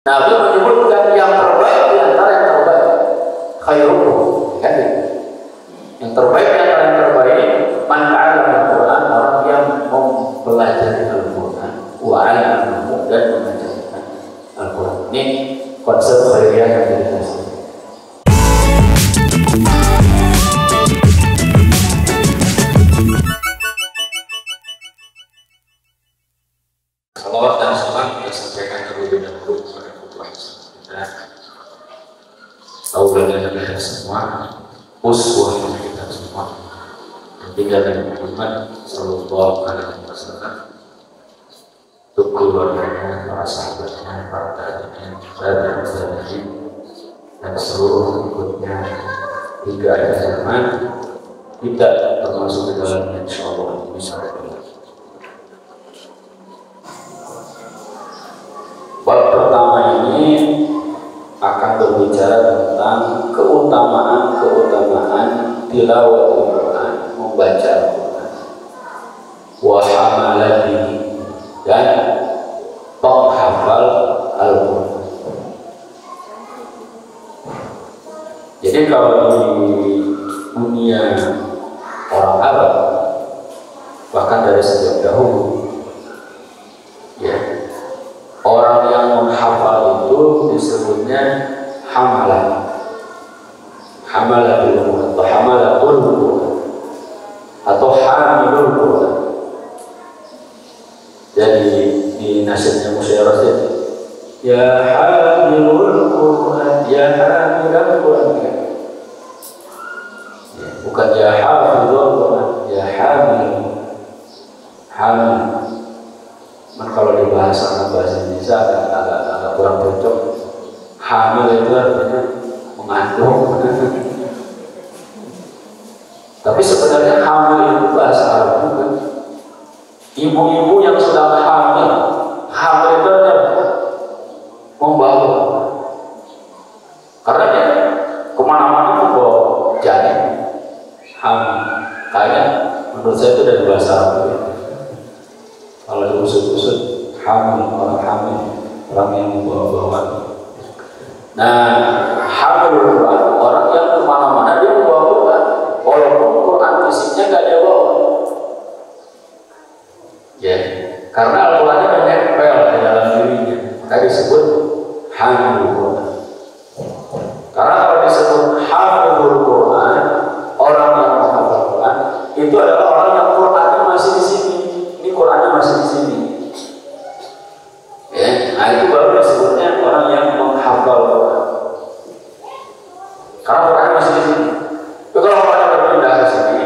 Nabi menyebutkan yang terbaik di antara yang terbaik, khairukum, kan? Yang terbaik di antara yang terbaik, man ta'allama al-Qur'an, orang yang mempelajari Al-Qur'an, wa 'allamahu, dan mengajarkan Al-Qur'an. Ini konsep khairiyah yang dikasih. Salawat dan salam kita sampaikan terlebih dahulu kepada putra kita, tauladan kita semua, uswah kita semua, tinggalkan Muhammad sallallahu alaihi wasallam, untuk keluarganya, para sahabatnya, para tabi'in, dan tabi'in, dan seluruh pengikutnya hingga akhir zaman, kita termasuk di dalamnya insyaallah bisa. Bab pertama ini akan berbicara tentang keutamaan tilawah Al-Quran, membaca Al-Quran, wa hamalatihi, dan penghafal Al-Quran. Jadi kalau di dunia orang Arab, bahkan dari sejak dahulu, orang yang menghafal itu disebutnya hamalah, hamalatul Quran atau hamalatul Quran atau hamilul Quran. Jadi di nasyidnya Musyairah itu, ya hamilul Quran, ya hamilul Quran, bukan ya hafizul Quran, ya hamil. Kalau di bahasa Indonesia agak kurang cocok. Hamil itu artinya mengandung. Tapi sebenarnya hamil itu bahasa Arab juga. Ibu-ibu yang sedang hamil itu adalah membawa. Karena dia kemana-mana membawa janin. Hamil. Kayaknya menurut saya itu dari bahasa Arab juga. Kalau diusut-usut, orang hamil, orang yang membawa-bawa. Nah, hamil orang yang kemana-mana dia membawa Quran, walaupun Quran fisiknya nggak dia bawa. Ya, karena Al-Qurannya menempel di dalam dirinya, maka disebut hamil Quran. Karena kalau disebut hamil Quran, orang yang menghafal Quran, itu adalah orang yang Qurannya masih di sini. Qurannya masih di sini, ya. Nah itu baru disebutnya orang yang menghafal Quran. Karena Qurannya masih di sini. Tapi kalau Qurannya berpindah ke sini,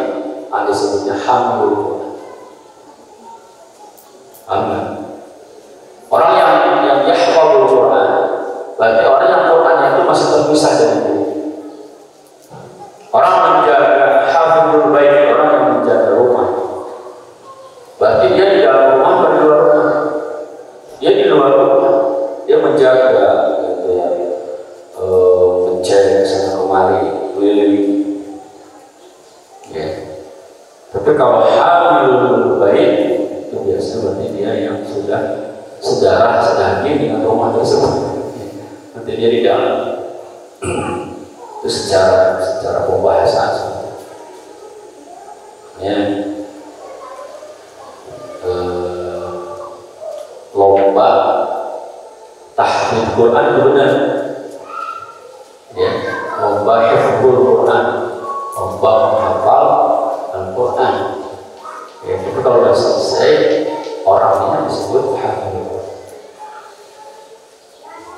disebutnya hamil Quran. Amin. Orang yang yahfazul Quran, berarti orang yang Qurannya itu masih terpisah dari diri. Orang menjaga hafizul bait, orang yang menjaga rumah. Berarti dia di dalam rumah atau di luar rumah? Dia di luar rumah. Dia menjaga, gitu ya, mencari sana kemari, keliling. Ya. Tapi kalau hamil baik, itu biasanya berarti dia yang sudah sedarah sedaging dengan rumah tersebut. Nanti dia di dalam. Itu secara pembahasan. Ya. Lomba tahfidz Quran benar, ya, lomba hifdzul Quran, lomba menghafal Al-Quran. Ya, itu kalau sudah selesai orangnya disebut hafidh.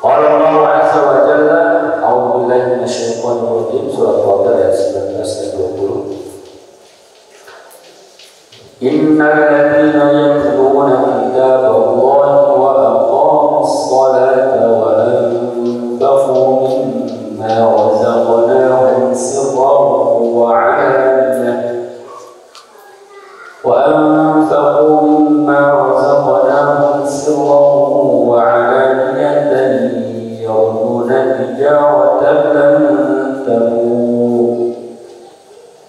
Qala Allah azza wa jalla, a'udzu billahi minasyaitonir rajim, surah Fatir ayat 19 dan 20. Innal ladzina yatluna kitaballahi wa aqamus salata wa anfaqu mimma razaqnahum sirran wa 'alaniyatan yarjuna tijaratan lan tabur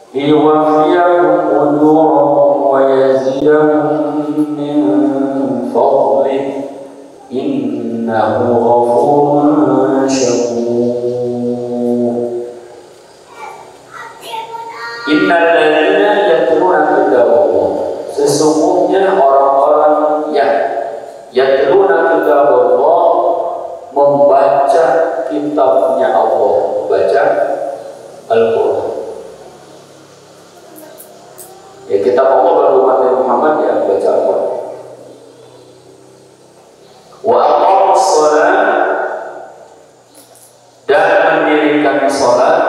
liwafiyahum ujurahum wa yazidahum min fadlih kitabnya Allah, baca Al-Quran. Ya kitab Allah baru umat Muhammad ya baca Al-Quran. Wa aqamus shalah, dan mendirikan salat.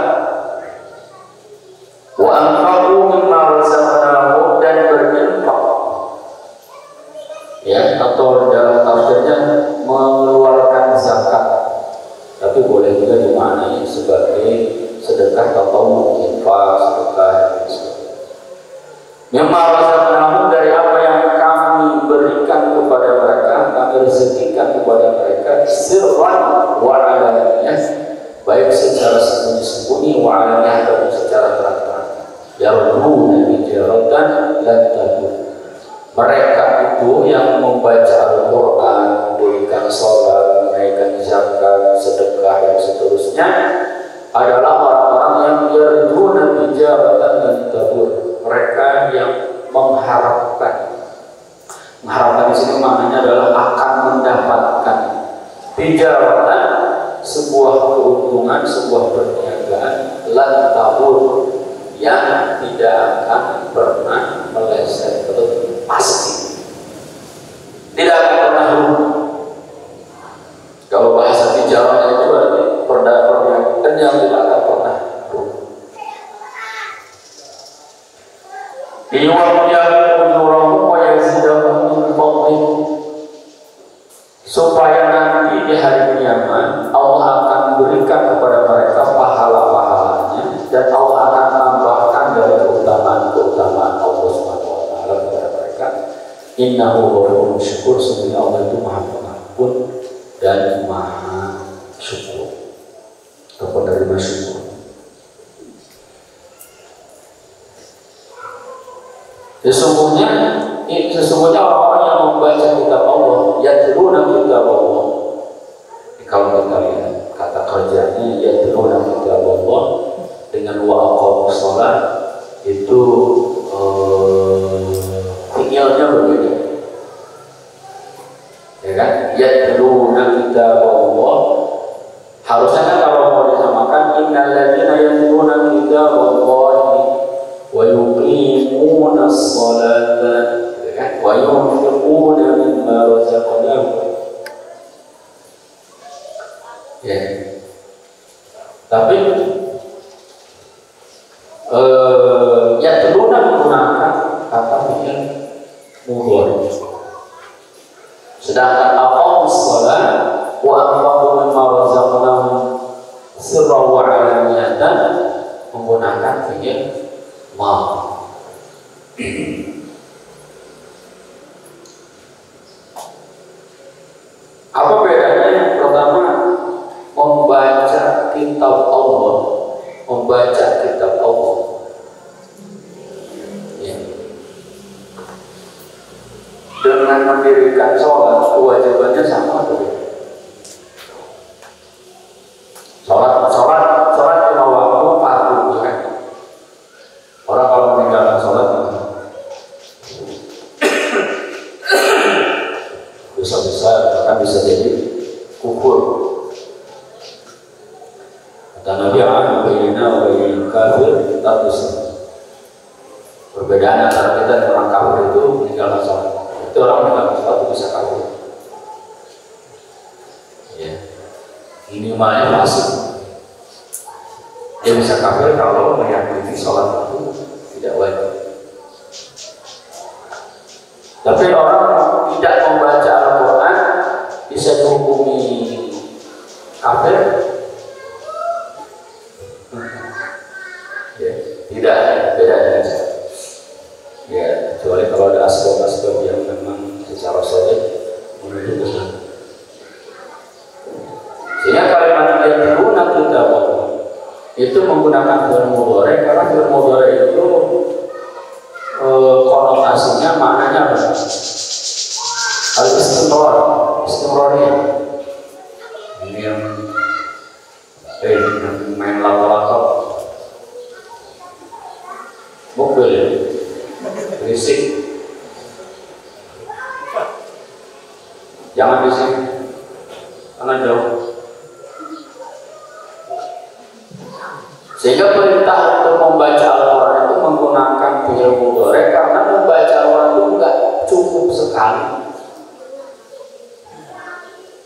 Wa anfaqu mimma razaqnahum, dan berinfak. Ya, atau dalam tafsirnya mengeluarkan zakat. Tapi boleh juga dimaknai sebagai sedekah atau infak, sedekah. Mimma razaqnahum, dari apa yang kami berikan kepada mereka, kami rezekikan kepada mereka, sirran wa alaniyah, baik secara sembunyi-sembunyi wa alaniyah, ataupun secara terang-terang. Yaruduna bijaratan lan tabur. Mereka itu yang membaca Al-Quran, memberikan sholat, menaikkan zakat, sedekah, dan seterusnya adalah orang-orang yang yaruduna bijaratan lan tabur. Mereka yang mengharapkan di sini maknanya adalah akan mendapatkan bijaratan, sebuah keuntungan, sebuah perniagaan, lan tabur, yang tidak akan pernah meleset, atau pasti tidak akan pernah rugi. Kalau bahasa bijaranya itu berarti perniagaan yang tidak akan pernah rugi. Supaya nanti di hari kiamat Allah akan berikan kepada mereka pahala-pahalanya, dan Allah akan tambahkan dari keutamaan-keutamaan Allah Subhanahu wa taala kepada mereka. Innahu ghafurun syukur, sesungguhnya Allah itu Maha Pengampun dan Maha Syukur, atau penerima syukur. Sesungguhnya orang-orang yang membaca kitab Allah, yatluna kitab Allah. Kalau kita lihat kata kerjanya yatluna kitab Allah dengan wa aqamus shalah, itu fi'ilnya berbeda. Ya kan? Yatluna kitab Allah. Harusnya kan kalau mau disamakan innal ladzina yatluna kitab Allah wa yuqimuna as-salata wa yunfiquna mimma razaqnahum. Ya. Tapi yatluna menggunakan kata fi'il mudhari. Sedangkan aqamus shalah wa anfaqu mimma razaqnahum sirran wa 'alaniyatan menggunakan fi'il apa bedanya? Pertama, membaca kitab Allah, ya. Dengan mendirikan sholat, kewajibannya sama atau beda? Sholat lima waktu fardu, kan? Orang kalau meninggalkan sholat dosa besar, bahkan bisa jadi kufur. Kata Nabi, "Bainana wa bainal kafir tarkus." Perbedaan antara kita dan orang kafir itu meninggalkan sholat. Itu orang meninggalkan sholat bisa kafir. Ya, minimalnya fasik. Dia bisa kafir kalau meyakini sholat itu tidak wajib. Tapi orang tidak membaca Al-Quran bisa dihukumi kafir? Ya, tidak, beda. Ya, kecuali kalau ada asbab-asbab yang memang secara sahih menuju ke sana. Sehingga kalimat yatluna kitab Allah itu menggunakan fi'il mudhari, karena fi'il mudhari itu konotasinya maknanya apa? Al-istimrariyah. Ini yang main lato-lato mobil berisik, jangan di sini karena jauh. Sehingga perintah untuk membaca Al-Quran itu menggunakan fi'il mudhari karena membaca Al-Quran itu enggak cukup sekali.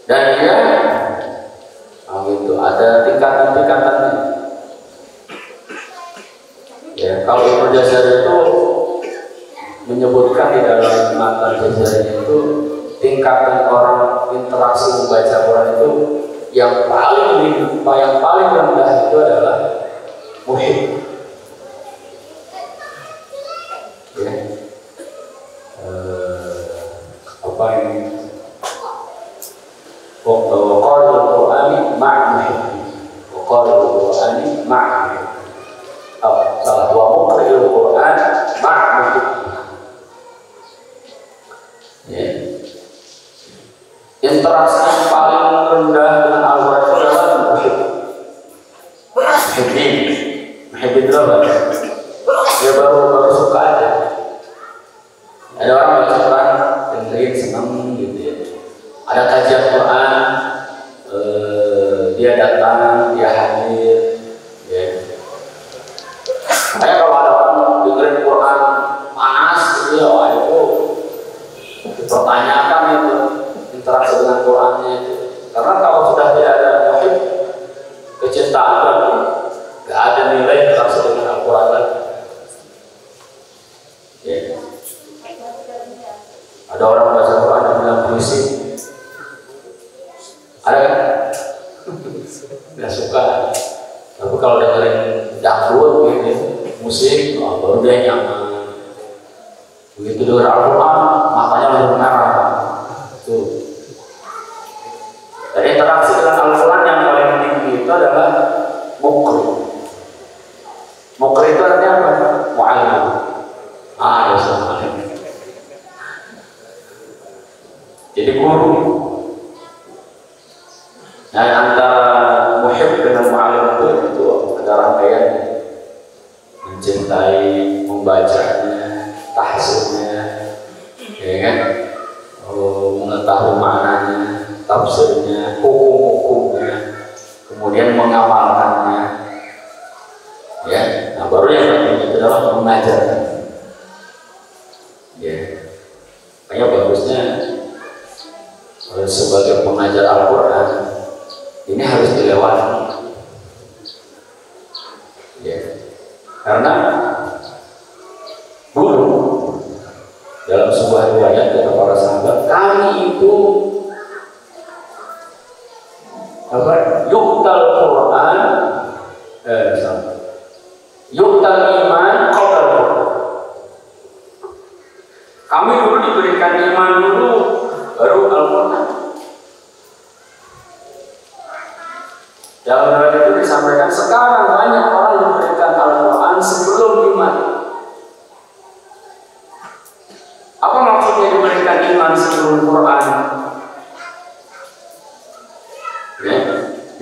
Dan dia itu ada tingkatan-tingkatannya. Ya, kalau Ibnu Jazari itu menyebutkan di dalam matan Jazari itu tingkatan orang interaksi membaca Quran itu yang paling rendah itu adalah muhib. Ya. Apa ini? Waqarul Qur'ani ma'muhib. Waqarul Qur'ani ma'muhib. Salah, wa muqri'ul Qur'an ma'muhib. Ya. Interaksi yang paling rendah dengan Al-Quran adalah muhib. Muhib itu apa? Dia baru suka aja. Ada orang baca Quran dengerin senang gitu ya. Ada kajian Quran, dia datang, dia hadir. Ya. Kayak kalau ada orang dengerin Quran panas gitu ya, wah itu dipertanyakan itu interaksi dengan Qurannya itu. Karena kalau sudah tidak ada muhib, kecintaan berarti gak ada nilai interaksi dengan Al-Quran lagi. Ya. Ada orang baca Quran yang bilang puisi, ada kan? Gak suka. Tapi kalau dengerin dangdut gitu, musik, baru dia nyaman. Begitu denger Al-Quran, matanya langsung merah. Tuh. Dan interaksi dengan Al-Quran yang paling tinggi itu adalah mukri. Mukri itu artinya apa? Mu'allim. Ya sama. Jadi guru. Nah, antara muhib dengan mu'allim itu ada rangkaian. Mencintai, membacanya, tahsinnya, ya kan? Mengetahui maknanya, tafsirnya, hukum-hukumnya, kemudian mengamalkannya. Ya, nah baru yang penting itu adalah mengajarkan. Ya, makanya bagusnya sebagai pengajar Al-Quran ini harus dilewati. Ya, karena dulu dalam sebuah riwayat kata para sahabat, kami itu yuktal Quran, yuktal iman qabla Quran. Kami dulu diberikan iman dulu, baru Al-Quran. Dalam riwayat itu disampaikan sekarang banyak orang diberikan Al-Quran sebelum iman. Apa maksudnya diberikan iman sebelum Quran? Ya,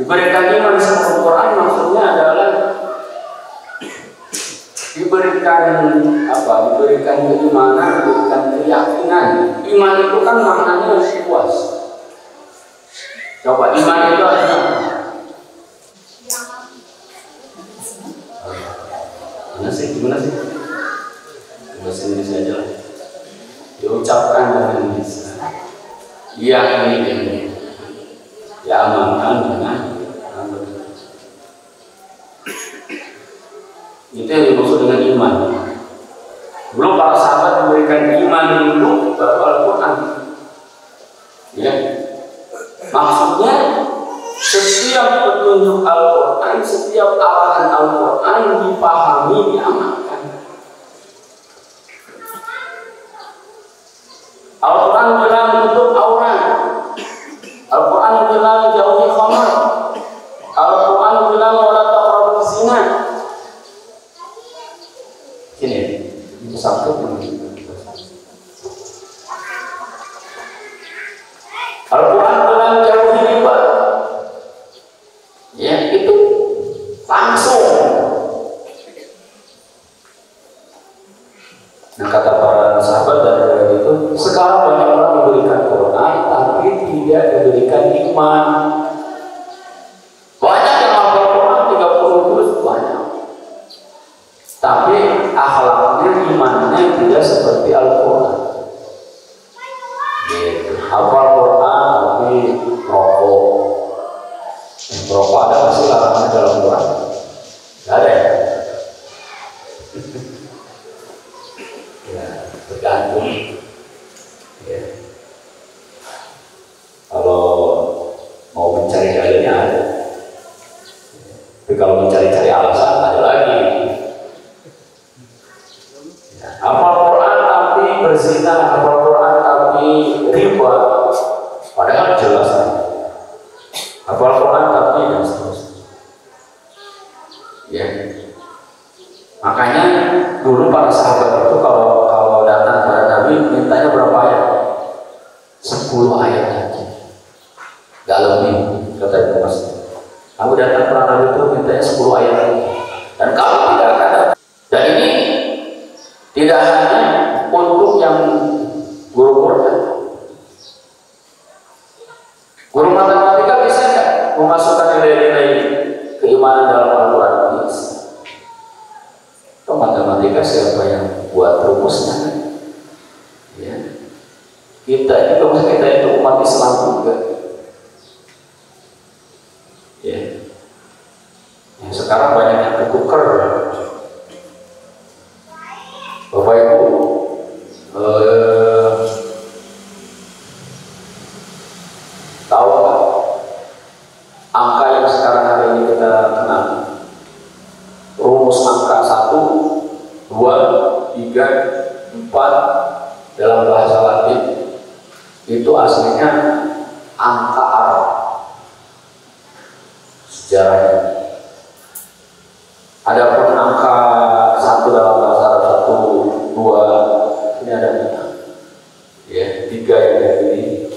diberikan iman sebelum Quran maksudnya adalah diberikan apa? Diberikan keimanan, diberikan keyakinan. Iman itu kan maknanya lebih luas. Coba iman itu apa? Gimana sih? Bahasa Indonesia aja lah. Diucapkan dengan lisan. Ini. Diamalkan dengan amal. Itu yang dimaksud dengan iman. Belum para sahabat memberikan iman dulu baru Al-Quran. Ya. Maksudnya setiap petunjuk Al-Quran, setiap arahan Al-Quran dipahami, diamalkan. Al-Quran bilang tutup aurat. Al-Quran bilang jauhi khamar. Al-Quran bilang wala taqrabuz zina. Sini, itu satu. Al-Quran bilang jauhi riba. Ya, itu langsung. Nah, kata para sahabat dan itu, sekarang banyak orang memberikan Quran tapi tidak diberikan Kamu datang ke Nabi itu mintanya 10 ayat lagi. Dan kamu tidak akan. Dan ini tidak hanya untuk yang guru Quran. Guru matematika bisa nggak memasukkan nilai-nilai keimanan dalam Al-Quran? Bisa. Itu matematika siapa yang buat rumusnya? Ya. Kita itu umat Islam juga. Ya. Yang sekarang banyak yang ketuker. Bapak Ibu, tahu nggak angka yang sekarang hari ini kita kenal? Rumus angka 1, 2, 3, 4 dalam bahasa Latin itu aslinya angka Arab. Sejarahnya. Adapun angka 1 dalam bahasa Arab 1, 2 ini ada 5. Ya, 3 yang kayak gini,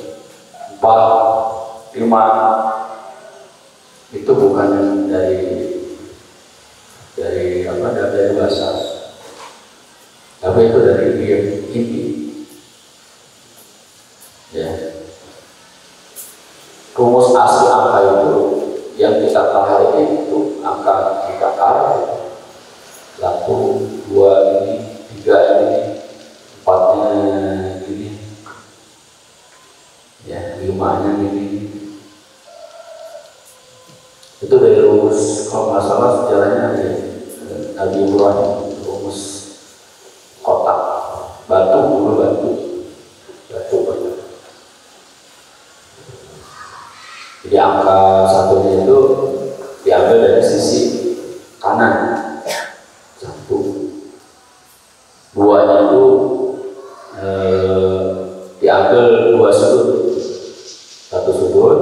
4, 5 itu bukan dari bahasa, tapi itu dari inti. Ya. Rumus asli angka itu yang kita tahu hari ini itu angka Arab. 1, 2 ini, 3 ini, 4-nya ini, ya 5-nya ini. Itu dari rumus, kalau nggak salah sejarahnya dari Nabi Ibrahim, rumus kotak batu. Jadi angka 1-nya itu diambil dari sisi kanan 1, 2-nya itu diambil 2 sudut, 1 sudut,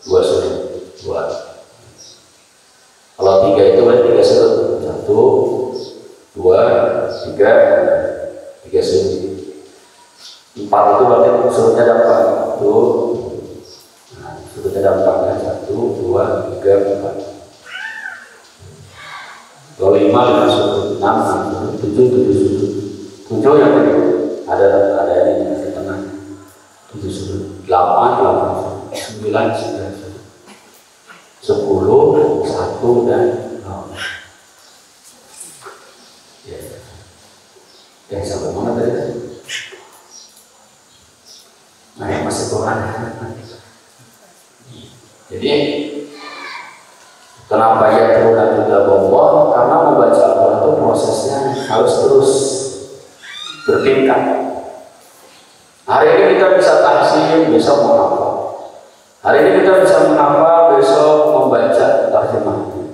2 sudut, 2. Kalau 3 itu berarti 3 sudut, 1, 2, 3 sudut. 4 itu berarti sudutnya dapat 1. Sudutnya dapat 1, 2, 3, 4. Kalau 5 sudut, 6 sudut, 7 sudut. 7 yang ini ada ini di tengah. 7 sudut, 8 sudut, 9 sudut, 10, 1 dan 0. Ya sampai mana tadi? Nah, yang masih Quran. Jadi kenapa ya Quran juga bohong? Karena membaca Al-Quran itu prosesnya harus terus bertingkat. Hari ini kita bisa tahsin, besok menghafal. Hari ini kita bisa menghafal, besok membaca terjemahnya.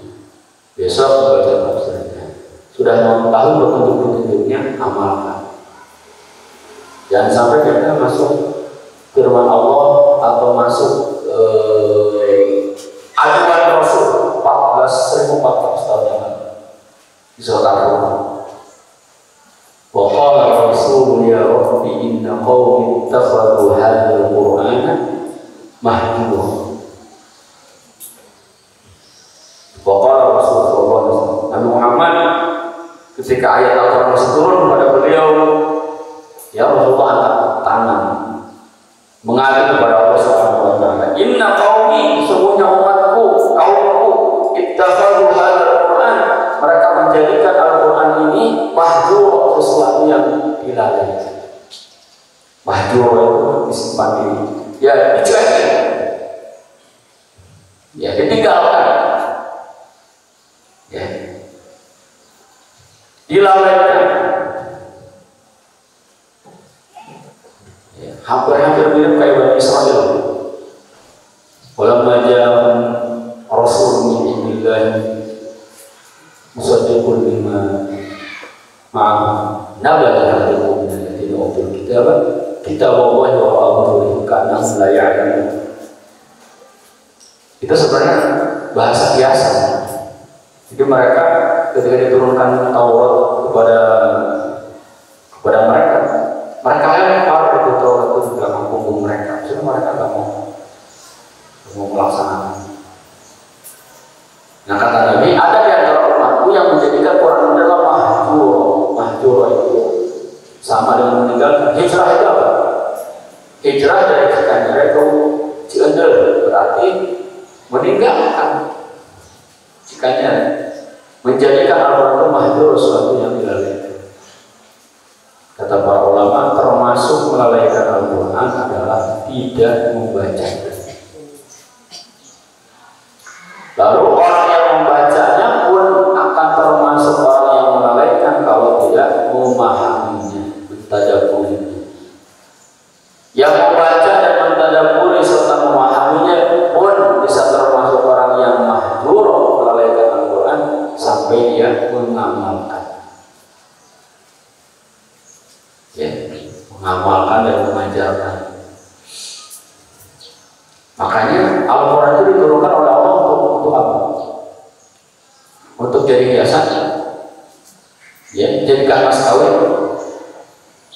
Besok membaca tafsirnya. Sudah tahu petunjuk-petunjuknya, amalkan. Jangan sampai kita masuk firman Allah atau masuk ajaran Rasul 14.400 tahun yang lalu di surat Al-Quran. Wa qala Rasul ya Rabbi inna qawmi ittakhadhu hadzal Qur'ana mahjura. Wa qala Rasul sallallahu alaihi wasallam, Nabi Muhammad ketika ayat Al-Quran turun kepada beliau, ya Rasulullah angkat tangan mengadu kepada Allah Subhanahu wa taala. Inna qaumi, sesungguhnya umatku, kaumku, ittakhadhu hadzal Qur'an, mereka menjadikan Al-Qur'an ini mahjur, sesuatu yang dilalaikan. Mahjur itu disimpan di, ya dicuekin, ya ditinggalkan, ya dilalaikan. Hampir-hampir mirip kayak Bani Israel. Walamma ja'ahum rasulun min indillahi musaddiqun lima ma'ahum nabata fariqun minal ladzina utul kitaballahi wara'a dhuhurihim ka'annahum la ya'lamun. Itu sebenarnya bahasa biasa. Jadi mereka ketika diturunkan Taurat kepada mereka lempar itu Taurat itu di belakang punggung mereka. Jadi mereka nggak mau melaksanakan. Nah kata Nabi, ada di antara umatku yang menjadikan Quran adalah mahjur. Mahjur itu sama dengan meninggalkan. Hijrah itu apa? Hijrah dari Cikanjur itu Ciendel, berarti meninggalkan Cikanjur, menjadikan Al-Quran itu mahjur, sesuatu yang dilalaikan. Kata para ulama, termasuk melalaikan Al-Quran adalah tidak membaca. Lalu orang yang membacanya pun akan termasuk orang yang melalaikan kalau tidak memahaminya, mentadabburinya. Yang membaca dan mentadabburi serta memahaminya pun bisa termasuk orang yang mahjur, melalaikan Al-Quran sampai dia mengamalkan. Ya, mengamalkan dan mengajarkan. Makanya Al-Quran itu diturunkan oleh Allah untuk apa? Untuk jadi hiasan, ya, jadikan mas kawin,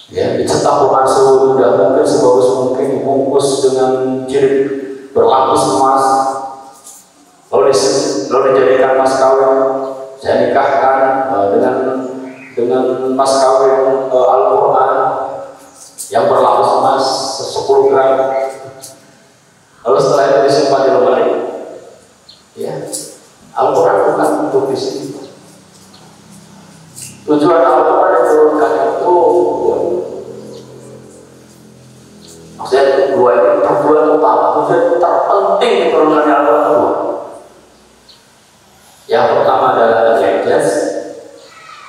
ya, dicetak Quran semudah mungkin, sebagus mungkin, dibungkus dengan jilid berlapis emas, lalu dijadikan mas kawin. Saya nikahkan dengan mas kawin Al-Quran yang berlapis emas 10 gram. Lalu setelah itu disimpan di lemari. Ya, Al-Quran bukan untuk disimpan. Tujuan Al-Quran diturunkan itu maksudnya dua ini tujuan utama, tujuan terpenting diturunkannya Al-Quran. Yang pertama adalah al-i'jaz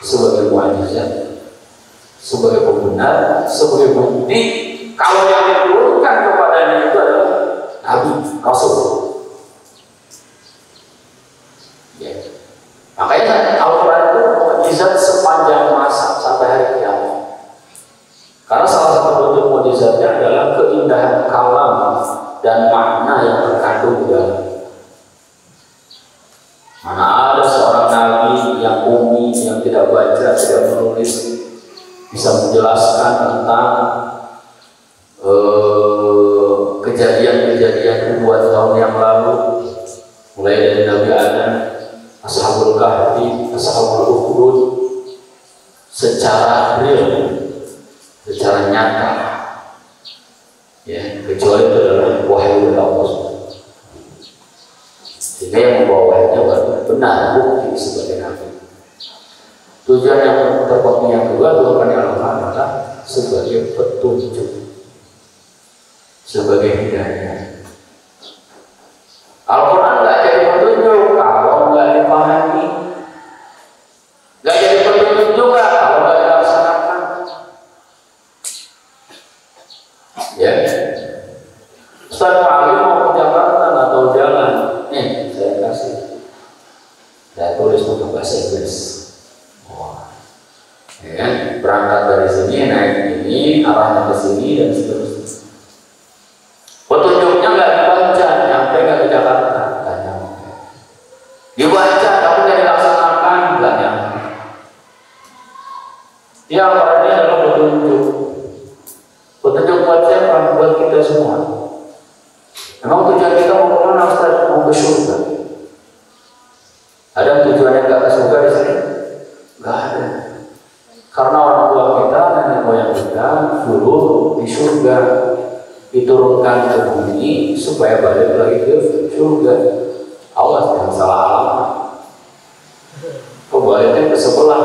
sebagai mukjizat, sebagai pembenar, sebagai bukti kalau yang diturunkan kepadanya itu adalah Nabi, Rasul. Ya. Makanya Al-Quran itu mukjizat sepanjang masa sampai hari kiamat. Karena salah satu bentuk mukjizatnya adalah keindahan kalam dan makna yang terkandung dalam. Mana ada seorang nabi yang ummi, yang tidak baca, tidak menulis, bisa menjelaskan tentang kejadian-kejadian ribuan tahun yang lalu, mulai dari Nabi Adam, Ashabul Kahfi, Ashabul Ukhdud, secara real, secara nyata, ya, kecuali itu adalah wahyu dari Allah. Sehingga yang membawa wahyunya benar bukti sebagai nabi. Tujuan yang terpenting yang kedua turunkan Al-Quran adalah sebagai petunjuk, sebagai hidayah. Al-Quran nggak jadi petunjuk kalau nggak dipahami, nggak jadi petunjuk juga kalau nggak dilaksanakan. Ya, Ustaz Ali mau ke Jakarta nggak tahu jalan, nih saya kasih, saya tulis untuk bahasa Inggris. Ya kan? Berangkat dari sini, naik ini, arahnya ke sini dan seterusnya. Petunjuknya nggak dibaca, nyampe nggak ke Jakarta, nggak nyampe. Dibaca tapi nggak dilaksanakan, nggak nyampe. Ya, Al-Quran ini adalah petunjuk. Petunjuk buat siapa? Buat kita semua. Memang tujuan kita mau kemana, Ustaz? Mau ke surga. Ada tujuan yang nggak ke surga di sini? Nggak ada. Karena orang tua kita, nenek moyang kita dulu di surga, diturunkan ke bumi supaya balik lagi ke surga. Awas jangan salah alamat. Kebaliknya ke sebelah.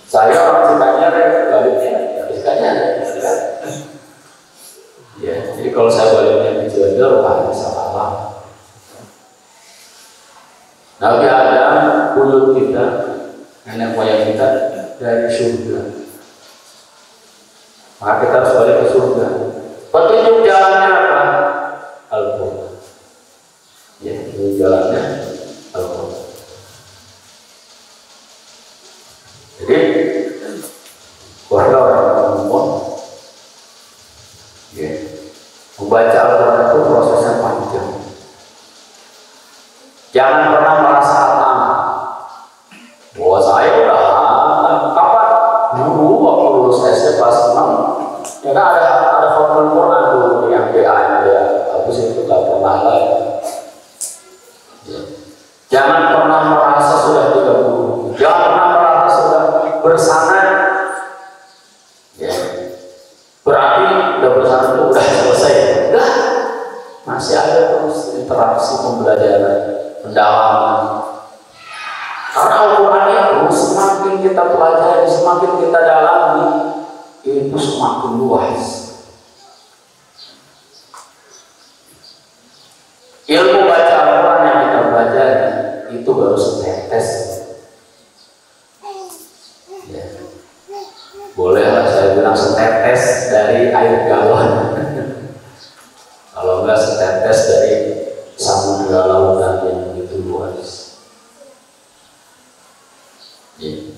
Saya orang Cikanjur, baliknya Cikanjur. Ya, jadi kalau saya baliknya ke Cianjur, ada salah alamat. Nabi Adam, buyut kita, nenek moyang kita dari surga. Maka kita harus balik ke surga. Petunjuk jalannya apa? Al-Quran. Ya, ini jalannya Al-Quran. Jadi, warga orang umum, ya, membaca Al-Quran itu prosesnya panjang. Jangan pernah merasa aman bahwa saya udah kapan dulu waktu lulus SD kelas 6, ya kan ada khotbah Quran dulu yang BA, bagus itu nggak pernah lagi. Jangan pernah merasa sudah 30. Jangan pernah merasa sudah bersanad. Ya. Berarti udah bersanad itu udah selesai. Enggak. Masih ada terus interaksi pembelajaran, pendalaman. Karena Al-Quran itu semakin kita pelajari, semakin kita dalami, itu semakin luas. Ilmu baca Al-Quran yang kita pelajari itu baru setetes. Ya. Bolehlah saya bilang setetes dari air galon. Kalau enggak setetes dari samudera lautan yang begitu luas. Ya.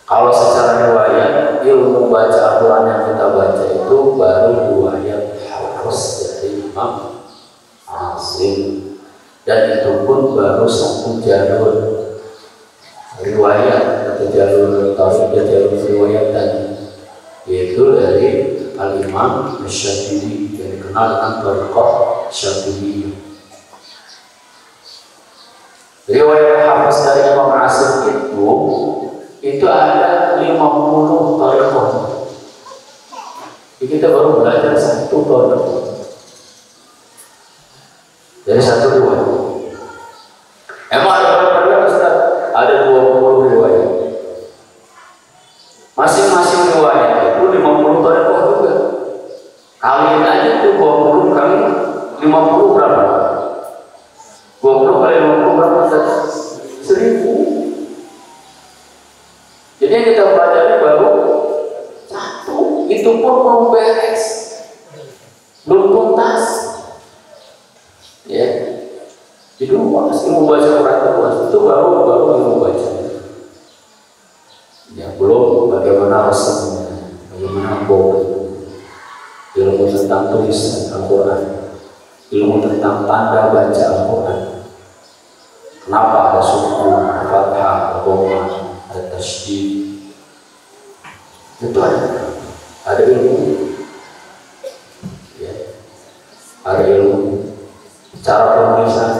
Kalau secara riwayat, ilmu baca Al-Quran yang kita baca itu baru riwayat Hafiz dari Imam Asim, dan itu pun baru satu jalur riwayat atau jalur taufik dan jalur riwayat tadi, yaitu dari Al-Imam Asy-Syafi'i yang dikenal dengan Thariqah Syafi'i. Riwayat Hafiz dari Imam Asim itu ada 50 thariqah. Kita baru belajar satu thariqah dari satu riwayat. Emang ada berapa riwayat Ustaz? Ada 20 riwayat. Masing-masing riwayat itu 50 thariqah juga. Kaliin aja tuh 20 kali 50 berapa? 20 kali 50 berapa Ustaz? 1000. Jadi yang kita pelajari baru satu, itu pun belum beres, belum tuntas. Ya, jadi luas ilmu baca Quran luas itu baru ilmu baca. Ya, belum bagaimana resepnya, bagaimana ilmu tentang tulisan Al-Quran, ilmu tentang tanda baca Al-Quran. Kenapa ada suku, fathah, dhammah, ada tasydid, itu ada ilmu, ya. Ada ilmu cara penulisan,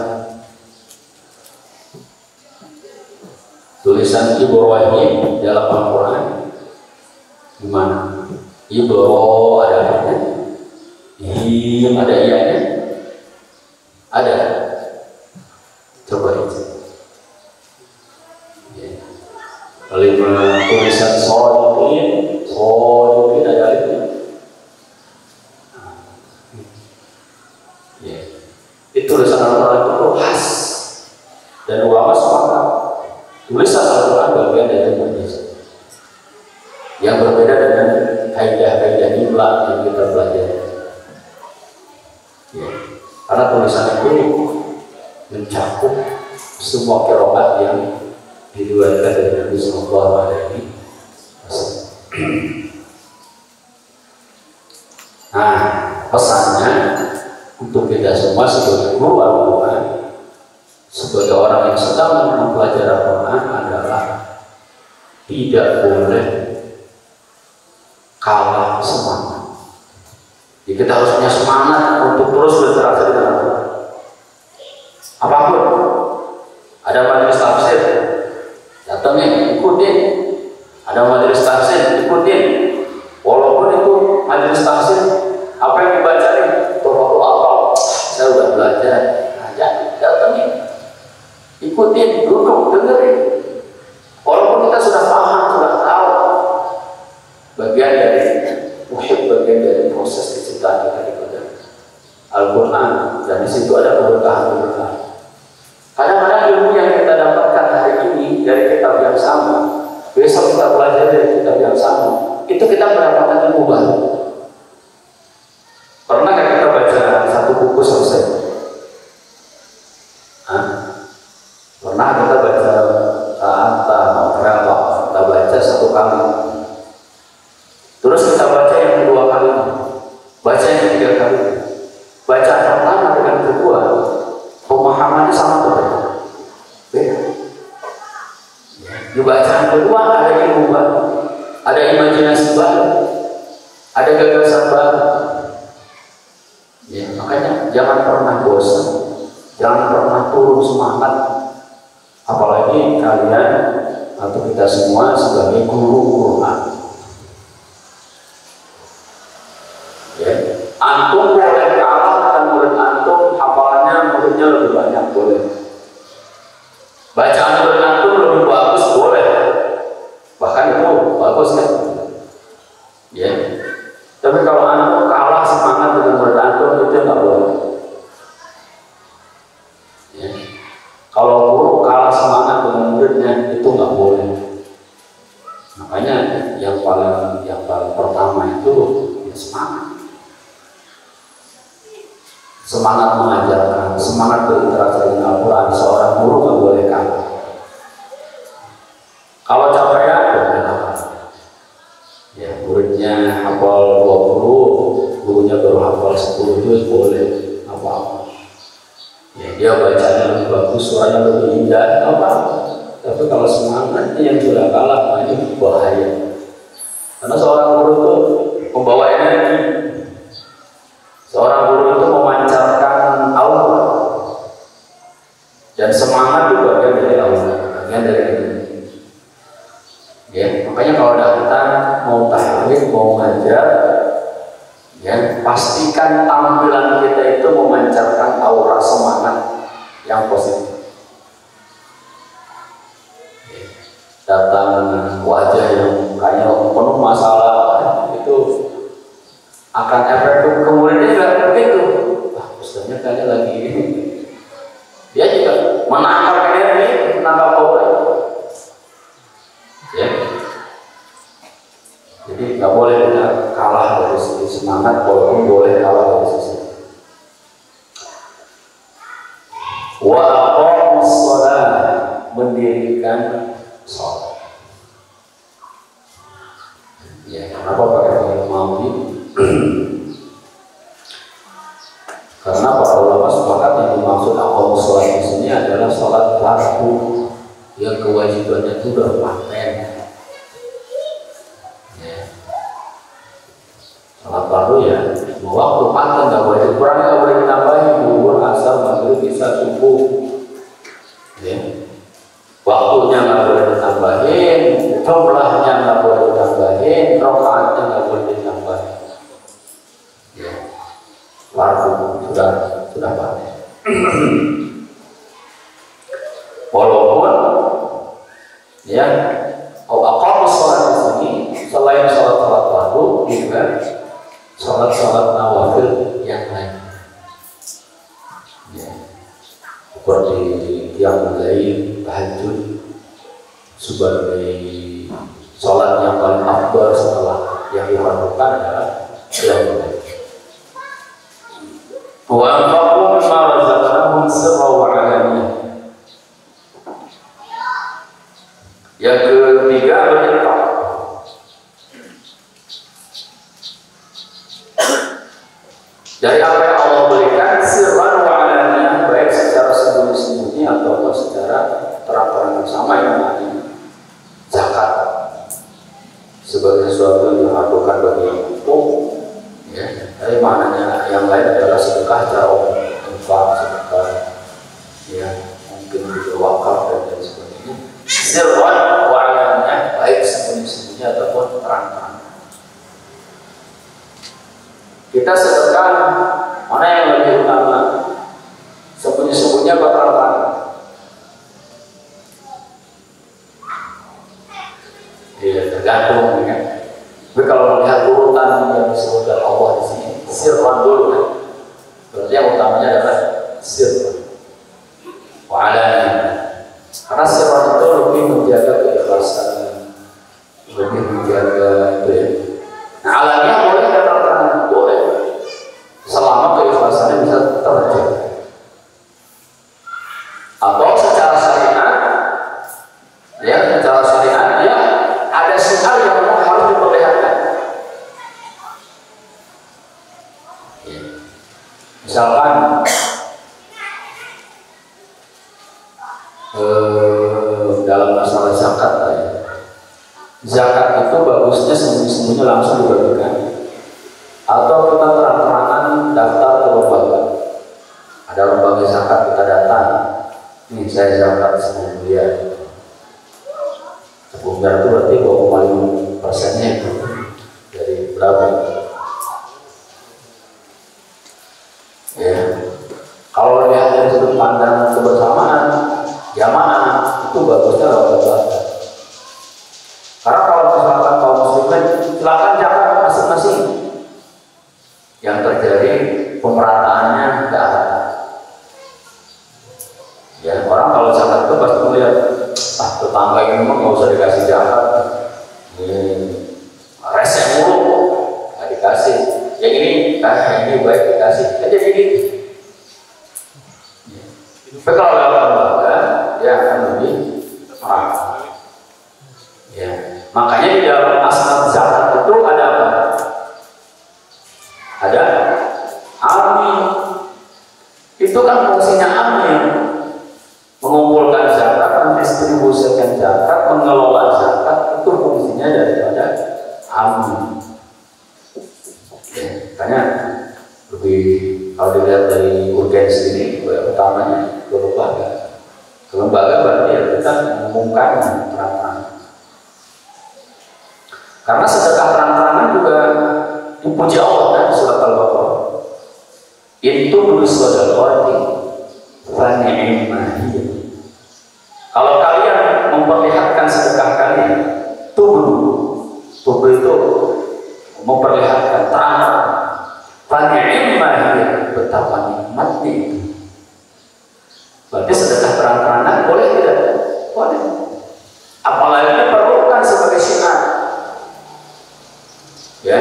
tulisan Ibrahim dalam Al-Quran gimana? Ibro ada apa? Him ada ianya, ada. Coba itu. Kalimat tulisan Sodikin ada itu. Ya. Itu tulisan Al-Quran itu khas, dan ulama sepakat tulisan Al-Quran bagian dari tulisan yang berbeda dengan kaidah-kaidah imla yang kita pelajari. Ya. Karena tulisan itu mencakup semua qiraat yang diriwayatkan dari Nabi Sallallahu Alaihi Wasallam. Nah, pesannya untuk kita semua sebagai guru Al-Quran, sebagai orang yang sedang mempelajari Al-Quran adalah tidak boleh kalah semangat. Jadi kita harus punya semangat untuk terus berinteraksi dengan Al-Quran. Apapun, ada majelis tafsir, datangnya ikutin. Ada majelis tafsir, ikutin. Walaupun itu majelis tafsir, apa yang dibaca nih? Tokoh apa? Saya udah belajar, aja datangnya. Ikutin, duduk, dengerin. Walaupun kita sudah paham, sudah tahu, bagian dari muhib, bagian dari proses kecintaan kita kepada Al-Quran, dan di situ ada keberkahan-keberkahan. Kadang-kadang ilmu yang kita dapatkan hari ini dari kitab yang sama, besok kita belajar dari kitab yang sama, itu kita mendapatkan ilmu baru. Pernah nggak kita baca satu buku selesai? Pernah kita baca Ta'anta, Makrata, kita baca satu kali, terus kita baca yang kedua kali, baca yang ketiga kali, baca pertama dengan kedua, pemahamannya sama atau beda? Beda. Di bacaan kedua ada ilmu baru, ada imajinasi baru, ada gagasan baru. Ya, makanya jangan pernah bosan, jangan pernah turun semangat apalagi kalian atau kita semua sebagai guru Quran. Ya. Antum boleh kalah dengan murid antum, hafalannya muridnya lebih banyak, boleh. Bacaan murid antum lebih bagus, boleh. Bahkan itu bagus kan? Ya. Tapi kalau antum kalah semangat dengan murid antum, itu nggak boleh. Ya. Kalau guru kalah semangat dengan muridnya, itu nggak boleh. Makanya yang paling pertama itu ya semangat mengajarkan, semangat berinteraksi dengan Al-Quran. Seorang guru nggak boleh kalah. Kalau capean, boleh kalah. Ya, muridnya hafal 20, gurunya baru hafal 10 juz, boleh apa-apa. Ya, dia bacanya lebih bagus, suaranya lebih indah, apa-apa. Tapi kalau semangatnya yang sudah kalah, nah ini bahaya. Karena seorang guru itu membawa energi. Seorang guru itu memancarkan aura. Dan semangat itu bagian dari aura, bagian dari energi. Ya, makanya kalau datang mau tahlim, mau ngajar, ya pastikan tampilan kita itu memancarkan aura semangat yang positif. Datang wajah yang kayaknya penuh masalah, itu akan efektif. Kemudian juga begitu, ustaznya kayaknya lagi ini, dia juga menangkap energi, menangkap aura. Ya, jadi nggak boleh kita kalah dari sisi semangat, walaupun boleh kalah dari sisi. Wa aqamus shalah, mendirikan sholat. Ya, kenapa pakai fi'il madhi? Karena para ulama sepakat yang dimaksud aqamus shalah di sini adalah sholat fardu yang kewajibannya itu udah paten. Ya. Sholat fardu ya, waktu paten nggak boleh dikurangi, nggak boleh ditambahin. Zuhur, asar, maghrib, isya, subuh. Ya. Waktunya nggak boleh ditambahin, jumlahnya nggak boleh ditambahin, rakaatnya nggak boleh ditambahin. Ya, fardu sudah paten. Walaupun ya, aqamus shalah di sini selain sholat fardu juga sholat nawafil yang lain. Ya. Seperti qiyamul lail, tahajud sebagai sholat yang paling afdal setelah yang dilakukan adalah qiyamul lail. Wa anfaqu mimma razaqnahum sirran wa 'alaniyah. Yang ketiga berinfak. Dari apa yang Allah berikan sirran wa 'alaniyah, baik secara sembunyi-sembunyi atau secara terang-terangan, sama yang tadi zakat sebagai sesuatu yang dilakukan bagi yang butuh. Ya, tapi maknanya yang lain adalah sedekah secara umum, infak, sedekah, ya mungkin juga wakaf dan lain sebagainya. Sirran wa 'alaniyah, baik sembunyi-sembunyi ataupun terang-terangan. Kita sedekah mana yang lebih utama? Sembunyi-sembunyi atau terang-terangan? Ya tergantung, ya. Tapi kalau melihat urutan yang disebutkan Allah di sini, sirran dulu, kan? Berarti yang utamanya adalah sirran wa 'alaniyah. Karena sirran itu lebih menjaga keikhlasan, lebih menjaga itu ya. Nah, 'alaniyah boleh terang-terangan, boleh, selama keikhlasannya bisa terjaga. Atau secara syariat, ya secara syariat dia ada syiar yang memang harus diperlihatkan. Ya. Misalkan dalam masalah zakat, ya. Zakat itu bagusnya sembunyi-sembunyi langsung dibagikan, atau kita terang-terangan daftar ke lembaga. Ada lembaga zakat, kita datang, Ini saya zakat 10 miliar. 10 miliar itu berarti 2,5%-nya itu dari berapa? Ya, kalau lihat dari sudut pandang kebersamaan jamaah itu bagusnya lewat. Karena kalau misalkan kaum muslimin silakan zakat masing-masing, yang terjadi pemerataannya nggak ada. Ya, orang kalau zakat itu pasti melihat tetangga ini memang nggak usah dikasih zakat, rese mulu nggak dikasih, yang ini baik dikasih aja gitu. Tapi kalau lewat lembaga dia akan lebih mahal. Ya, makanya di dalam asal zakat itu ada apa? Ada amin. Itu kan fungsinya amin, mengumpulkan zakat, mendistribusikan zakat, mengelola zakat, itu fungsinya daripada amin. Makanya lebih kalau dilihat dari urgensi ini, utamanya ke lembaga. Ke lembaga berarti ya kita mengumumkan terang-terangan. Karena sedekah terang-terangan juga dipuji Allah kan di surat Al-Baqarah. Itu bersedekah fani'imahiyah. Kalau kalian memperlihatkan sedekah kalian, tubuh itu memperlihatkan terang, fani'imahiyah, betapa nikmatnya itu. Berarti sedekah terang-terangan boleh tidak? Boleh. Apalagi diperlukan sebagai syiar. Ya,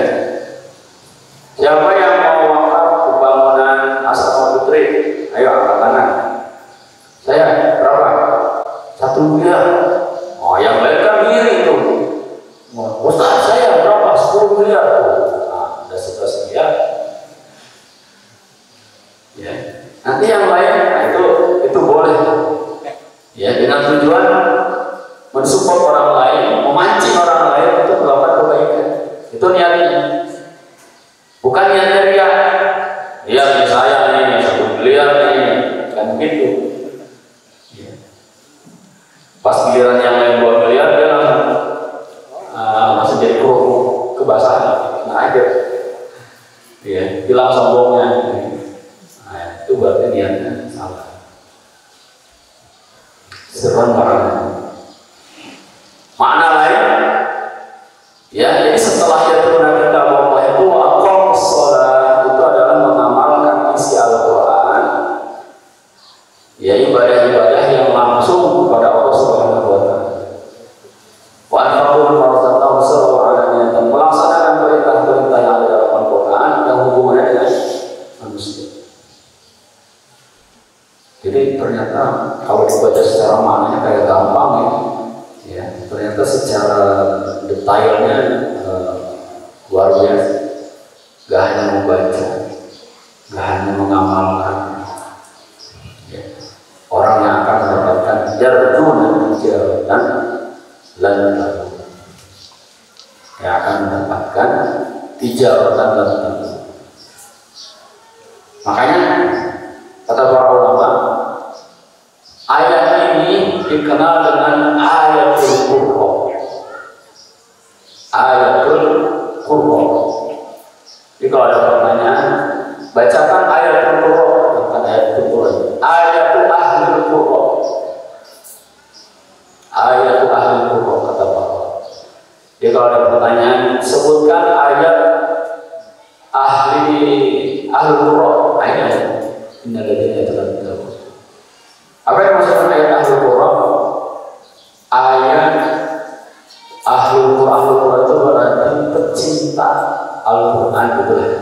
siapa yang mau wakaf pembangunan Asrama Putri? Ayo angkat tangan. Saya berapa? 1 miliar. Oh, yang lain kan ngiri itu. Ustaz saya berapa? 10 miliar. Nah, udah 11 miliar. Ya, nanti yang lain, nah itu boleh. Ya, dengan tujuan mensupport orang lain, memancing orang lain untuk melakukan kebaikan. Itu niatnya, bukan niatnya ria. Niatnya saya nih 1 miliar nih, kan begitu. Ya. Pas giliran yang lain 2 miliar dia langsung jadi kebasahan, nah aja. Ya, hilang sombongnya. Nah, itu berarti niatnya salah. Seruan barang. Makna lain. Ya, jadi setelah yatuna kitab Allah itu aqamus shalah, itu adalah mengamalkan isi Al-Qur'an. Ya, ibadah-ibadah yang langsung kepada Allah Subhanahu wa taala. Wa anfaqu mimma razaqnahum sirran wa 'alaniyatan, melaksanakan perintah-perintah yang ada dalam Al-Qur'an yang hubungannya dengan manusia. Jadi ternyata kalau dibaca secara maknanya kayak gampang ya, ternyata secara detailnya luar biasa. Gak hanya membaca, gak hanya mengamalkan. Ya. Orang yang akan mendapatkan jarjuna dan lantar, yang akan mendapatkan tijaratan dan makanya kata para ulama, ayat ini dikenal dengan ayatul Qurra. Ayatul Qurra. Jadi kalau ada pertanyaan, bacakan ayatul Qurra, bukan ayatul Qurra. Ayatul Ahlul Qurra. Ayatul Ahlul Qurra kata para. Jadi kalau ada pertanyaan, sebutkan ayat Ahlul Qurra. Ayat innalladzina yatluna. Apa yang maksudnya ayat Ahlul Qurra? Ayat Ahlul Qurra itu berarti pecinta Al-Quran gitu ya.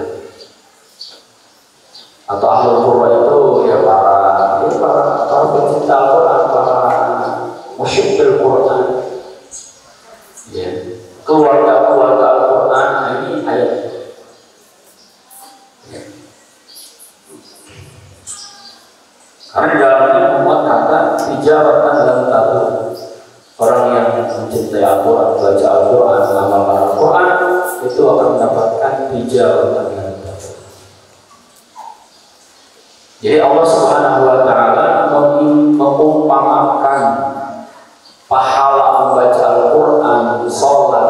Atau Ahlul Qurra itu ya para pecinta Al-Quran, para musyibbil Quran. Ya, keluarga-keluarga Al-Quran, ini ayat. Ya. Karena di dalamnya memuat kata tijaratan dan tabu. Orang yang mencintai Al-Quran, baca Al-Quran, mengamalkan Al-Quran, itu akan mendapatkan tijaratan dan tabu. Jadi Allah Subhanahu wa taala atau mengumpamakan pahala membaca Al-Quran, sholat,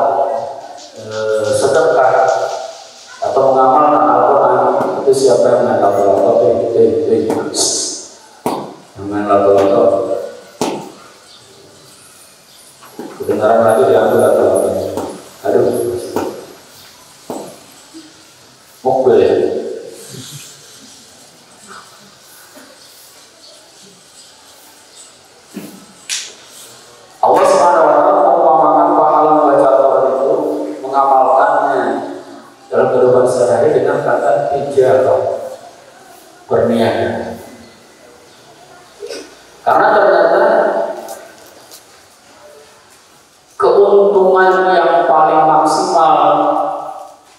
sedekah atau mengamalkan Al-Quran, itu siapa yang main lato-lato? Yang main lato-lato kedengaran lagi diambil lato-lato. Aduh, mobil ya. Allah Subhanahu wa taala mengumpamakan pahala membaca Al-Quran itu, mengamalkannya dalam kehidupan sehari-hari dengan kata tijarah, berniaga. Karena ternyata keuntungan yang paling maksimal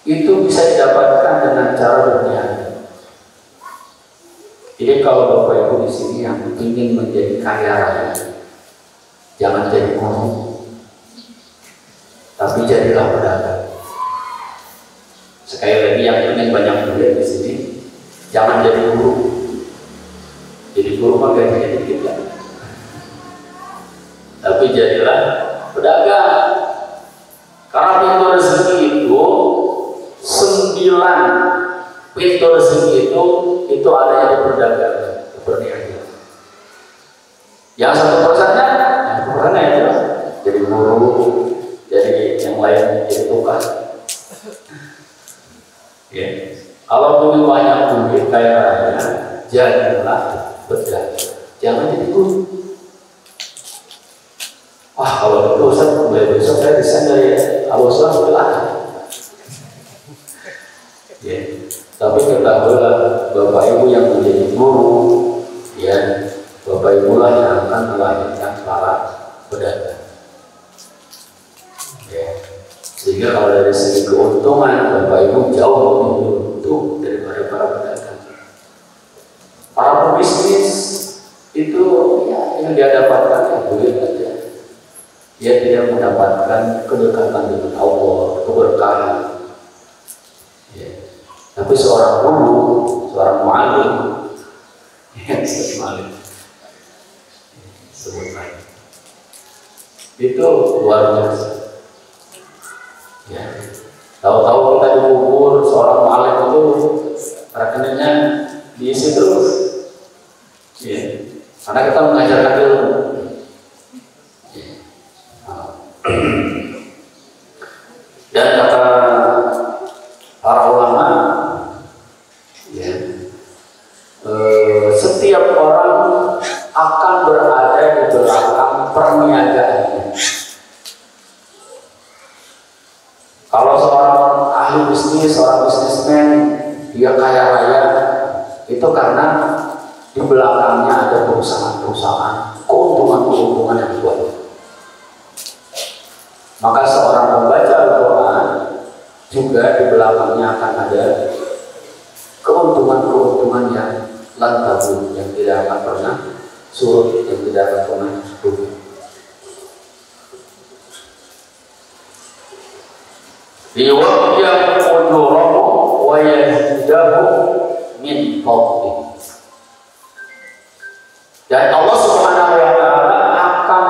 itu bisa didapatkan dengan cara berniaga. Jadi kalau Bapak Ibu di sini yang ingin menjadi kaya raya, jangan jadi guru, tapi jadilah pedagang. Sekali lagi, yang ingin banyak duit di sini, jangan jadi guru. Jadi guru mah gajinya dikit ya. Tapi jadilah pedagang. Karena pintu rezeki itu 9 pintu rezeki itu adanya di perdagangan, di perniagaan. Yang 1%-nya, itu jadi guru, jadi yang lain jadi tukang. Ya. Kalau punya banyak duit kaya raya, jadilah pedagang, jangan jadi guru. Wah, kalau itu Ustaz, mulai besok saya desain dari Al-Waslah sudah. Ya. Tapi ketahuilah Bapak Ibu yang menjadi guru, ya, Bapak Ibu lah yang akan melahirkan para pedagang. Ya. Sehingga kalau dari segi keuntungan, Bapak Ibu jauh lebih beruntung daripada para pedagang. Para pebisnis itu ya, yang dia dapatkan ya duit aja. Dia tidak mendapatkan kedekatan dengan Allah, keberkahan. Ya. Tapi seorang guru, seorang mu'alim, sebenarnya itu luar biasa. Ya. Tahu-tahu kita dikubur, seorang mu'alim itu rekeningnya diisi terus. Ya. Karena kita mengajarkan ilmu. Dan kata para ulama, ya, setiap orang akan berada di belakang perniagaannya. Kalau seorang ahli bisnis, seorang bisnismen, dia kaya raya, itu karena di belakangnya ada perusahaan-perusahaan, keuntungan-keuntungan yang banyak. Maka seorang pembaca Al-Quran juga di belakangnya akan ada keuntungan-keuntungan yang lantabu, yang tidak akan pernah surut, yang tidak akan pernah rugi. Liwaqiyam ujurahu wa yazidahu min fadlih. Dan Allah Subhanahu wa taala akan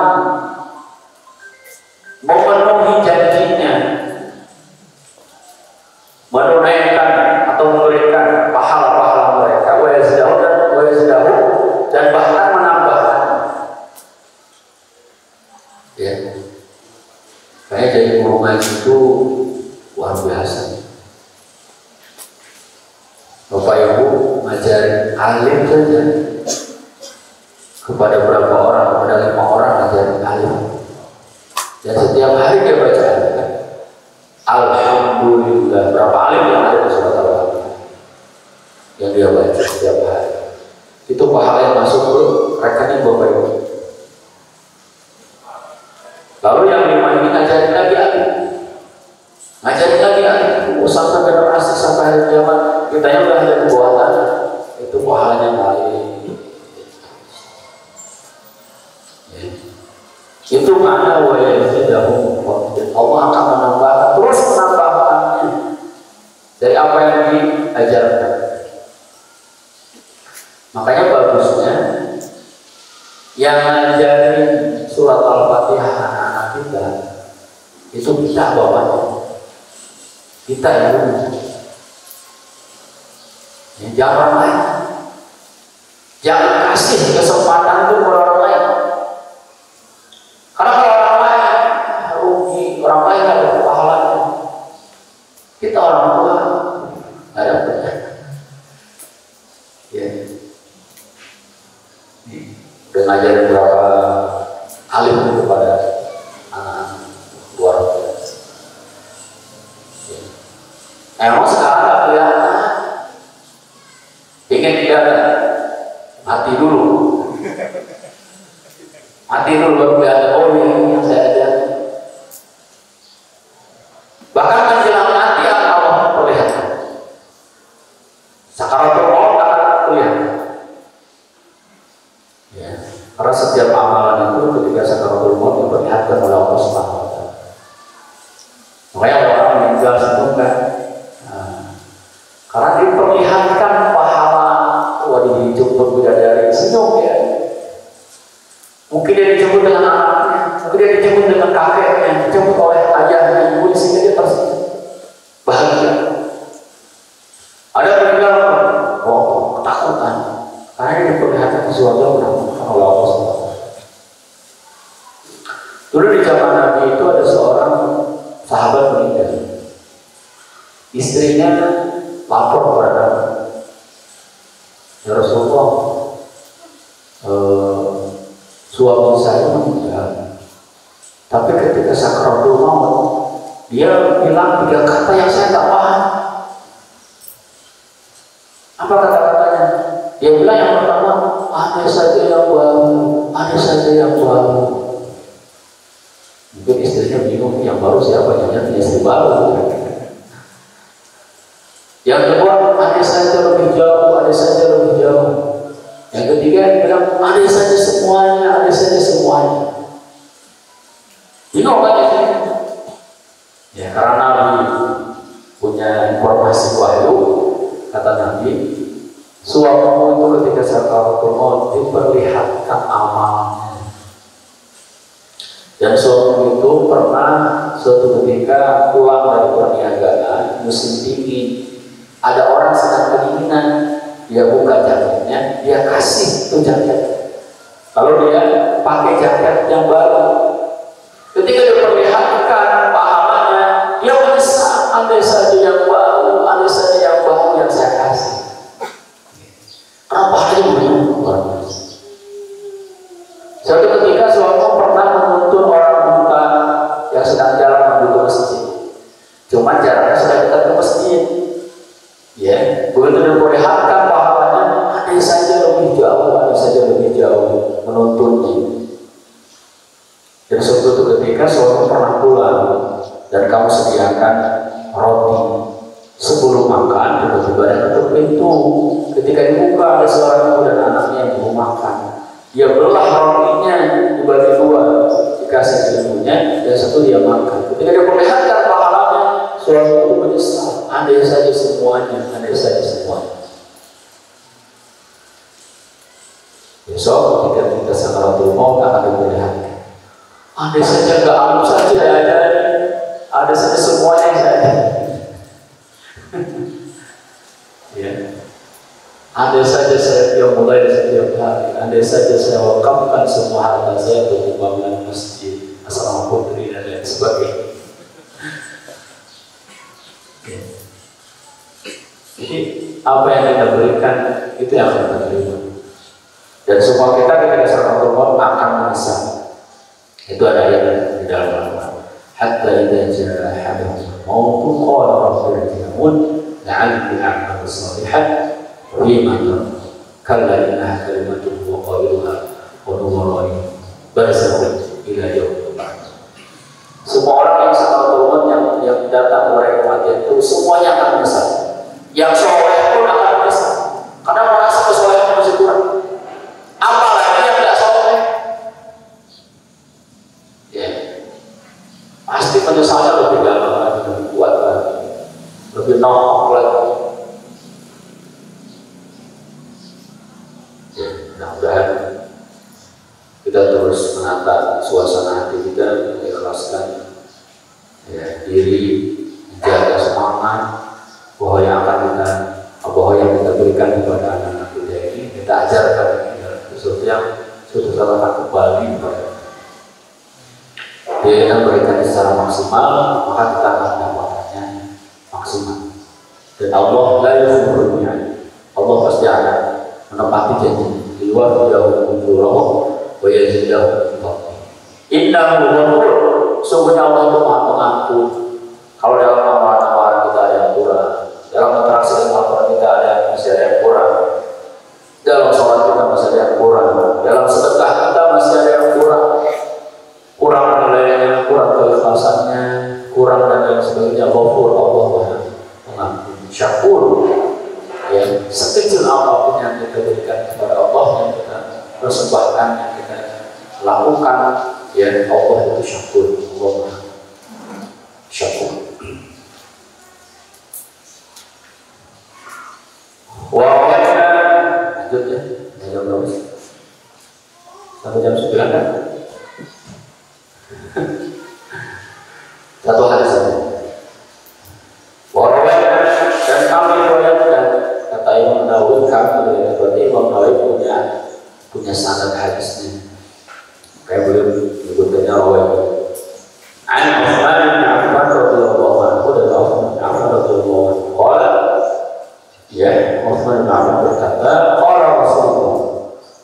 memenuhi janjinya, menunaikan atau memberikan pahala-pahala mereka, wa yazdahu dan bahkan menambahkan. Ya, kayak jadi guru ngaji itu luar biasa. Bapak Ibu ngajarin alim saja kepada berapa orang, kepada 5 orang ngajarin alim. Dan setiap hari dia baca Al-Quran. Alhamdulillah, berapa alim yang ada di surat Al-Quran yang dia baca setiap hari. Itu pahala yang masuk ke rekening Bapak Ibu. Lalu yang 5 ini ngajarin lagi alim. Ngajarin lagi alim. Sampai generasi, sampai hari kiamat. Kita yang udah ada buatan, itu pahalanya lain. Itu makna wa yazidahu fadlan. Allah akan menambahkan, terus menambahkannya dari apa yang diajarkan. Makanya bagusnya Yang ngajarin surat Al-Fatihah anak-anak kita itu kita bapaknya, kita ibunya. Ya, jangan orang lain, jangan kasih kesempatan itu kepada orang lain. Karena kalau orang lain rugi, orang lain ada pahalanya. Kita orang tua nggak ada benar. Ya, udah ngajarin berapa alim kepada anak-anak luar biasa. Ya. Emang sekarang nggak kelihatan. Ingin tidak mati dulu, mati dulu baru kelihatan. Oh ini yang saya ajar. Bahkan menjelang mati akan Allah perlihatkan. Sakaratul maut akan kelihatan. Ya, karena setiap amalan itu ketika sakaratul maut diperlihatkan oleh Allah Subhanahu wa Ta'ala. Makanya ada orang meninggal sebelum kan, karena diperlihatkan pahala. Waduh, dijemput bidadari senyum ya. Mungkin dia dijemput dengan anaknya, mungkin dia dijemput dengan kakeknya, dijemput oleh ayahnya, ibunya, sehingga dia tersenyum bahagia. Ada meninggal, oh ketakutan, karena dia diperlihatkan di surga menakutkan oleh Allah SWT. Dulu di zaman Nabi itu ada seorang sahabat meninggal, istrinya lapor kepada Nabi, ya Rasulullah, suami saya meninggal, tapi ketika sakaratul maut dia bilang 3 kata yang saya tak paham. Apa kata-katanya? Dia bilang yang pertama, ada saja yang baru, ada saja yang baru. Mungkin istrinya bingung, yang baru siapa? Jangan istri baru. Yang kedua, ada saja lebih jauh, ada saja lebih jauh. Yang ketiga, dia bilang, ada saja semuanya, ada saja semuanya. Bingung kan ya? Ya, karena Nabi punya informasi wahyu, kata Nabi, suamimu itu ketika sakaratul maut diperlihatkan amalnya. Dan suamimu itu pernah suatu ketika pulang dari perniagaan musim dingin. Ada orang sedang kedinginan, dia buka jaketnya, dia kasih itu jaket. Lalu dia pakai jaket yang baru. Ketika diperlihatkan pahalanya, dia menyesal, andai saja yang baru, andai saja yang baru yang saya kasih. Karena pahalanya begitu luar biasa. Suatu ketika suami pernah menuntun orang buta yang sedang jalan menuju masjid. Cuma jaraknya sudah dekat ke masjid. Ya, begitu diperlihatkan pahalanya, ada saja lebih jauh, ada saja lebih jauh menuntunnya. Dan suatu ketika suami pernah pulang dan kamu sediakan roti sebelum makan, tiba-tiba ada ketuk pintu. Ketika dibuka ada seorang ibu dan anaknya yang mau makan. Dia belah rotinya dibagi 2, dikasih ibunya, dan satu dia makan. Ketika dia perlihatkan pahalanya, suami itu menyesal. Andai saja semuanya, andai saja semuanya. Besok ketika kita sakaratul maut akan diperlihatkan. Andai saja nggak alam saja ada saja semuanya yang saya ada. Ya. Andai saja saya mulai dari setiap hari, andai saja saya wakafkan semua harta saya untuk pembangunan masjid, asrama putri dan lain sebagainya. Ya. Jadi apa yang kita berikan itu yang kita terima. Dan semua kita ketika sakaratul maut akan menyesal. Itu ada ayat di dalam Al-Quran. Hatta idza jaa ahadahum maut qala rabbi irji'un la'alli a'malu shalihan fima tarak. Kalla innaha kalimatun huwa qailuha wa hum wara'i barzakhun ila yaumil ba'ts. Semua orang yang sakaratul maut yang datang kepada kematian itu semuanya akan menyesal. Yang soleh pun akan menyesal karena merasa kesolehannya masih kurang. Apalagi yang tidak soleh, ya pasti penyesalannya lebih dalam lagi, lebih kuat lagi, lebih nongol lagi. Ya, mudah-mudahan kita terus menata suasana hati kita, mengikhlaskan ya, diri, menjaga semangat bahwa yang kita berikan kepada anak-anak kita ini kita ajarkan sesuatu yang sudah terlalu kembali kepada dia. Kita berikan secara maksimal, maka kita akan mendapatkannya maksimal. Dan Allah la yukhlifunya, Allah pasti akan menepati janji. Di luar jauh ujurah wa yazidahu min fadlihi. Innahu ghafur, sungguhnya Allah itu Maha Pengampun. Kalau dalam amalan-amalan kita ada yang kurang, dalam interaksi dengan Al-Quran kita masih ada yang kurang, dalam sholat kita masih ada yang kurang, dalam sedekah kita masih ada yang kurang nilainya, kurang keikhlasannya, kurang dan lain sebagainya. Ghafur, Allah Maha Pengampun. Syakur, ya, sekecil apapun yang kita berikan kepada Allah, yang kita persembahkan, yang kita lakukan, ya, Allah itu syakur. Allah Maha Syakur. Wawatnya lanjut ya, jam berapa sih? Sampai jam 9 kan? Satu hari saja. Wawatnya dan kami riwayatkan, kata Imam Nawawi, kami berarti Imam Nawawi punya sanad hadisnya. Kayak beliau menyebutkannya riwayat. An Utsman bin Affan radhiyallahu anhu dan Utsman bin Affan radhiyallahu anhu qala, ya, Utsman bin Affan berkata, qala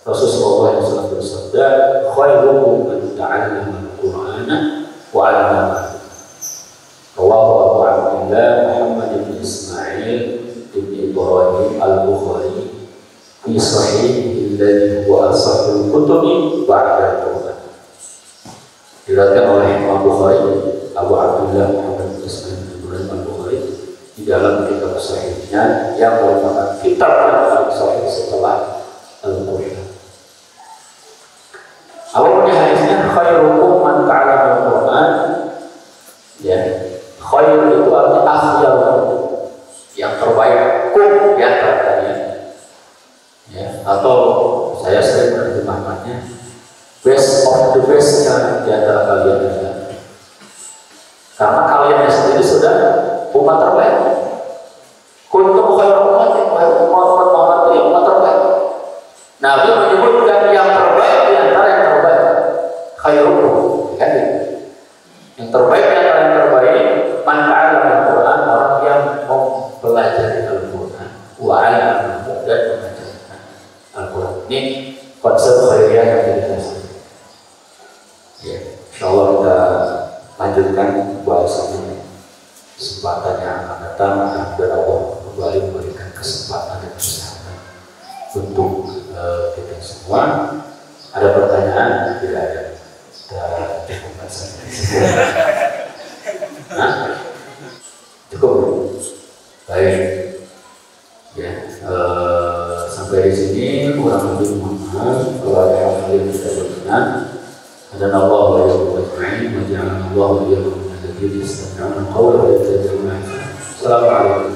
Rasulullah SAW bersabda, khairukum man ta'allama al-Qur'ana wa 'allamahu. Rawahu Abu Abdillah Muhammad bin Ismail bin Ibrahim al-Bukhari fi sahihihi alladhi huwa asahhul kutubi ba'da al-Qur'an. Diriwayatkan oleh Imam Bukhari, Abu Abdillah Muhammad bin Ismail bin Ibrahim al-Bukhari di dalam kitab sahihnya yang merupakan kitab yang paling sahih setelah Al-Qur'an. Awalnya hadisnya khairukum man ta'allama al-Qur'an. Ya, khair itu artinya afdal, yang terbaik, kum yang terbaik. Ya, atau saya sering menerjemahkannya best of the best yang di antara kalian adalah, karena kalian sendiri sudah umat terbaik. Kuntum khairu ummatin, umat terbaik. Nabi menyebutkan yang terbaik di antara yang terbaik. Khairukum, kan? Yang terbaik di antara yang terbaik, man ta'allama al-Qur'an, orang yang mau belajar Al-Qur'an, wa 'allamahu, dan mengajarkan Al-Qur'an. Ini konsep khairiyah yang kita sebut. Ya, insyaallah kita lanjutkan bahasannya kesempatan yang akan datang, dan Allah kembali memberikan kesempatan dan kesehatan untuk kita semua. Ada pertanyaan? Tidak ada. Kita cukupkan saja. Cukup. Baik. Ya, sampai di sini kurang lebih mohon maaf kalau ada hal yang tidak berkenan. Dan Allah wa yaqulu wa ja'ala Allah wa yaqulu alladhina yastami'una al-qawla wa yattabi'una ahsana. Assalamualaikum.